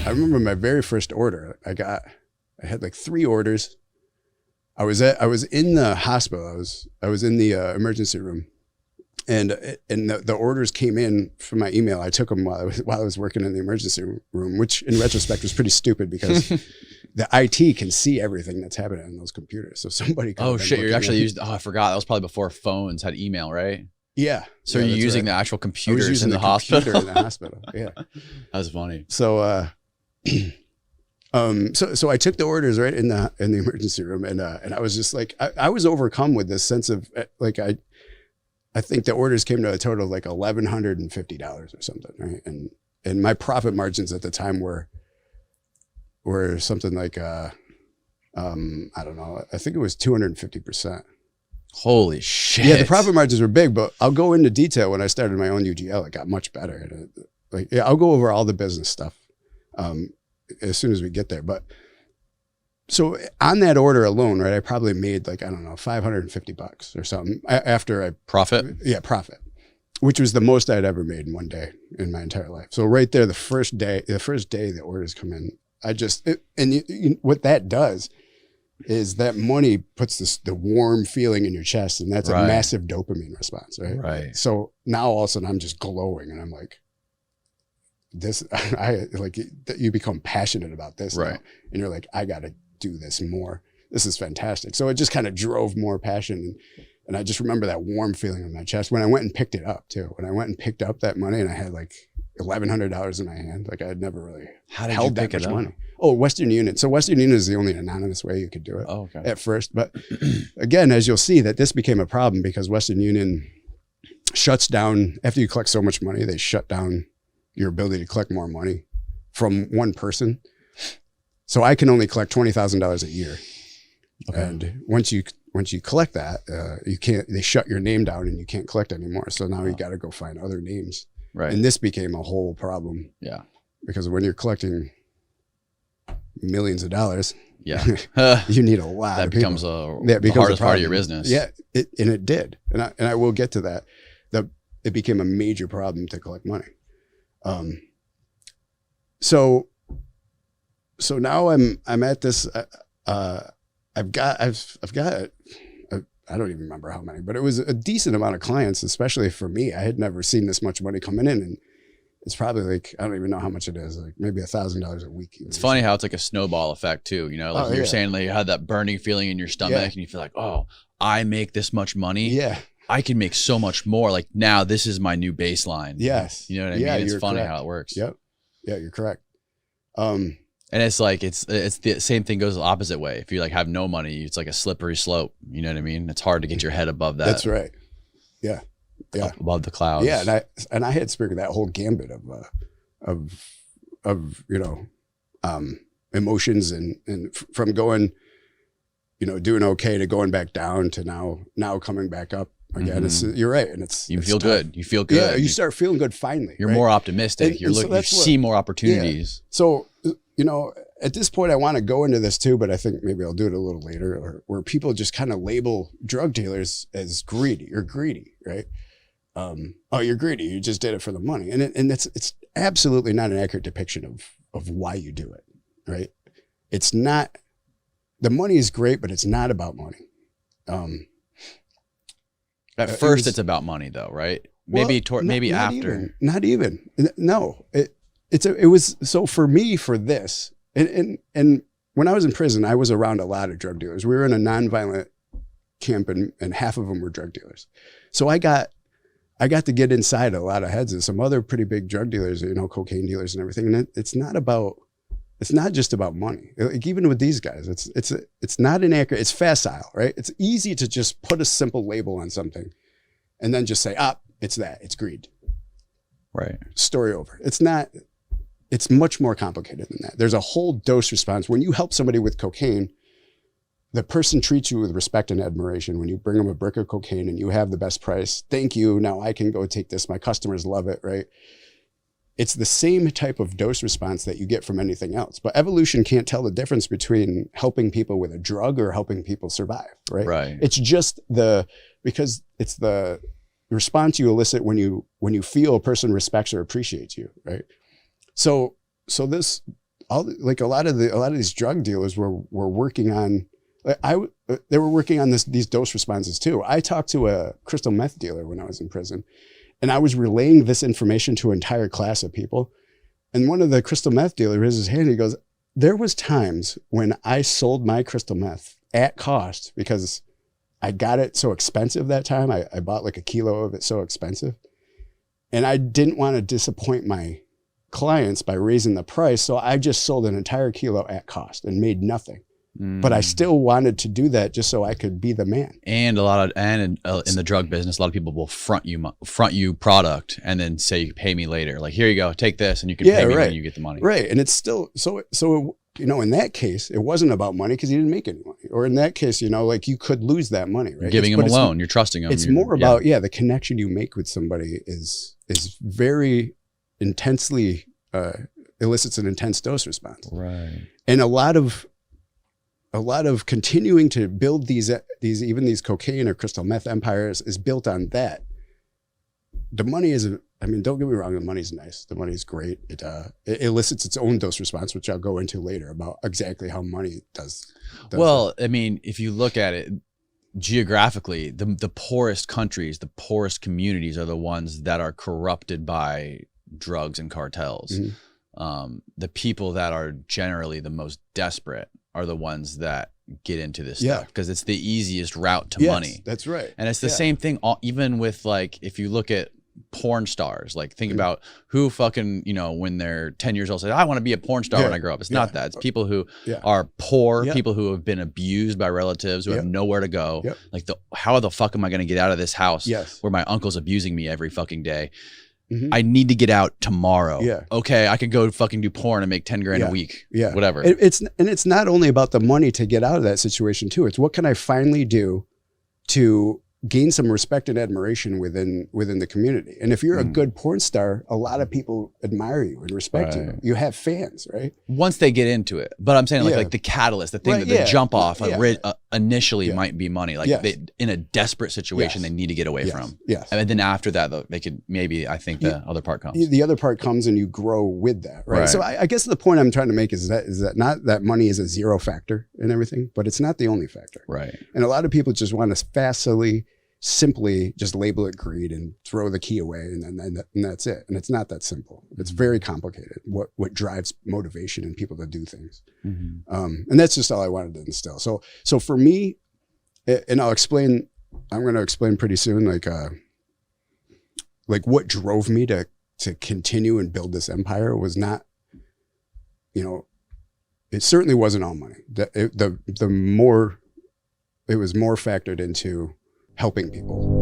I remember my very first order. I had like 3 orders. I was in the hospital. I was in the emergency room, and the orders came in from my email. I took them while I was working in the emergency room, which in retrospect was pretty stupid because the IT can see everything that's happening on those computers. So somebody. Oh shit! You're actually used. Oh, I forgot. That was probably before phones had email, right? Yeah. So you're using the actual computers in the hospital. In the hospital. Yeah. That's funny. So. So I took the orders right in the emergency room, and I was just like, I was overcome with this sense of like, I think the orders came to a total of like $1,150 or something, right? And my profit margins at the time were something like I don't know, I think it was 250%. Holy shit! Yeah, the profit margins were big, but I'll go into detail. When I started my own UGL, it got much better. Like, yeah, I'll go over all the business stuff as soon as we get there. But so on that order alone, right, I probably made like, I don't know, $550 or something after I profit. Yeah, profit, which was the most I'd ever made in one day in my entire life. So right there, the first day the orders come in, what that does is that money puts the warm feeling in your chest, and that's a massive dopamine response, right? Right. So now all of a sudden I'm just glowing, and I'm like, you become passionate about this, right? Now, and you're like, I got to do this more. This is fantastic. So it just kind of drove more passion, and I just remember that warm feeling in my chest when I went and picked it up too. When I went and picked up that money, and I had like $1,100 in my hand, like I had never really held that much money. Oh, Western Union. So Western Union is the only anonymous way you could do it at first. But again, as you'll see, that this became a problem because Western Union shuts down after you collect so much money. They shut down your ability to collect more money from one person. So I can only collect $20,000 a year. Okay. And once you collect that, they shut your name down and you can't collect anymore. So now you got to go find other names. Right. And this became a whole problem. Yeah. Because when you're collecting millions of dollars, you need a lot. That of becomes people. The hardest part of your business. Yeah. And it did. And I will get to that. It became a major problem to collect money. So now I'm at this, I've got, I don't even remember how many, but it was a decent amount of clients, especially for me. I had never seen this much money coming in, and it's probably like, I don't even know how much it is, like maybe $1,000 a week. It's funny how it's like a snowball effect too. You know, like you're saying, like you had that burning feeling in your stomach and you feel like, oh, I make this much money. Yeah. I can make so much more. Like now this is my new baseline. Yes. You know what I mean? It's funny how it works. Yep. Yeah, you're correct. And it's like, it's the same thing goes the opposite way. If you like have no money, it's like a slippery slope. You know what I mean? It's hard to get your head above that. That's right. Yeah. Yeah. Above the clouds. Yeah. And I had speared that whole gambit of emotions and from going, doing okay to going back down to now coming back up again. Mm-hmm. You're right. And you feel good. You feel good. Yeah. You start feeling good finally. You're more optimistic. You see more opportunities. Yeah. So, at this point I want to go into this too, but I think maybe I'll do it a little later, where people just kind of label drug dealers as greedy. You're greedy, right? Oh, you're greedy. You just did it for the money. And it's absolutely not an accurate depiction of why you do it, right? It's not, the money is great, but it's not about money. At first it's about money though, right? Maybe after. Not even. No. It was so for me for this, and when I was in prison, I was around a lot of drug dealers. We were in a nonviolent camp, and half of them were drug dealers. So I got to get inside a lot of heads of some other pretty big drug dealers, cocaine dealers and everything. And it's not just about money. Like even with these guys, it's not inaccurate. It's facile, right? It's easy to just put a simple label on something, and then just say, it's greed. Right. Story over. It's not. It's much more complicated than that. There's a whole dose response. When you help somebody with cocaine, the person treats you with respect and admiration. When you bring them a brick of cocaine and you have the best price, thank you. Now I can go take this. My customers love it, right? It's the same type of dose response that you get from anything else. But evolution can't tell the difference between helping people with a drug or helping people survive, right? Right. It's just because it's the response you elicit when you feel a person respects or appreciates you, right? So this, like a lot of these drug dealers were working on, they were working on these dose responses too. I talked to a crystal meth dealer when I was in prison, and I was relaying this information to an entire class of people. And one of the crystal meth dealers raises his hand. He goes, there was times when I sold my crystal meth at cost because I got it so expensive that time. I bought like a kilo of it so expensive. And I didn't want to disappoint my clients by raising the price. So I just sold an entire kilo at cost and made nothing. But I still wanted to do that just so I could be the man. And in the drug business, a lot of people will front you product and then say, you pay me later. Like, here you go, take this, and you can pay me when you get the money. Right. And it's still so you know, in that case, it wasn't about money because you didn't make any money. Or in that case, you know, like you could lose that money, right? You're giving them a loan. You're trusting them. It's more about the connection you make with somebody is very intensely elicits an intense dose response. Right. And a lot of continuing to build these cocaine or crystal meth empires is built on that. The money is, I mean, don't get me wrong, the money's nice. The money's great. It elicits its own dose response, which I'll go into later about exactly how money does well, I mean, if you look at it geographically, the poorest countries, the poorest communities are the ones that are corrupted by drugs and cartels. Mm-hmm. The people that are generally the most desperate are the ones that get into this stuff because it's the easiest route to money. That's right. And it's the same thing even with, like, if you look at porn stars, like think about who fucking, you know, when they're 10 years old say, I want to be a porn star when I grow up. It's not that. It's people who are poor, people who have been abused by relatives, who have nowhere to go. Like, how the fuck am I going to get out of this house where my uncle's abusing me every fucking day? Mm-hmm. I need to get out tomorrow. Okay, I could go fucking do porn and make 10 grand a week. Whatever. It's not only about the money to get out of that situation too. It's what can I finally do to gain some respect and admiration within the community. And if you're a good porn star, a lot of people admire you and respect you. You have fans, right? Once they get into it. But I'm saying like the catalyst, the thing that the jump off initially might be money. Like they, in a desperate situation, they need to get away from. And then after that, they could maybe, I think the other part comes. The other part comes and you grow with that, right? So I guess the point I'm trying to make is that not that money is a zero factor in everything, but it's not the only factor. Right. And a lot of people just want to simply just label it greed and throw the key away and that's it. And it's not that simple. It's very complicated. What drives motivation in people to do things. Mm-hmm. And that's just all I wanted to instill. So for me, and I'm going to explain pretty soon, like what drove me to continue and build this empire was not, you know, it certainly wasn't all money. It was more factored into helping people.